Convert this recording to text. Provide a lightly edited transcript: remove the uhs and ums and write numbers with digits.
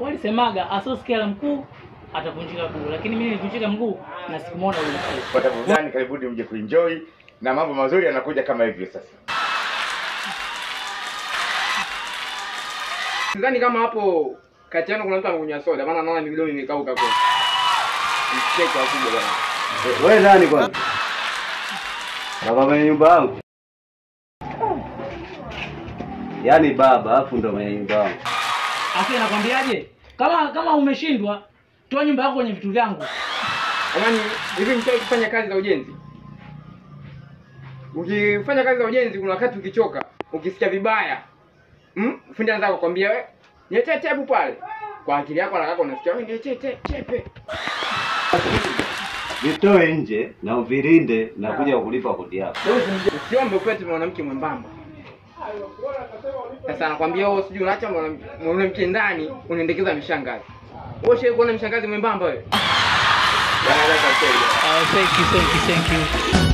Walisemaga asosikia la mkuu atavunjika mguu, lakini mimi nilivunjika mguu na sikumwona yule mkuu. Pata burudani, karibuni mje kuenjoy na mambo mazuri yanakuja kama hivyo sasa. Sidhani kama hapo kati yenu kuna mtu amekunywa soda, maana naona midomo imekauka kwa. Mstake wa kubwa bwana. Wewe nani kwanza? Baba mwenye nyumba yangu. Yaani baba afu ndo mwenye nyumba yangu. Afi nakwambiaje? Kama umeshindwa, toa nyumba yako kwenye vitu vyangu. Jamani, hivi mtaki kufanya kazi za ujenzi? Ukifanya kazi za ujenzi kuna wakati ukichoka, ukisikia vibaya. Fundi anaanza kukwambia wewe, niache tepu pale. Kwa akili yako anataka unasikia wewe niache chepe. Vitoe nje na uvirinde na kuja kulipa kodi yako. Usiombe upate mwanamke mwembamba. Sasa anakuambia wewe sijui unaacha mwanamke ndani unaendekeza mishangazi. Wewe shehe kuona mshangazi mwembamba wewe? Thank you.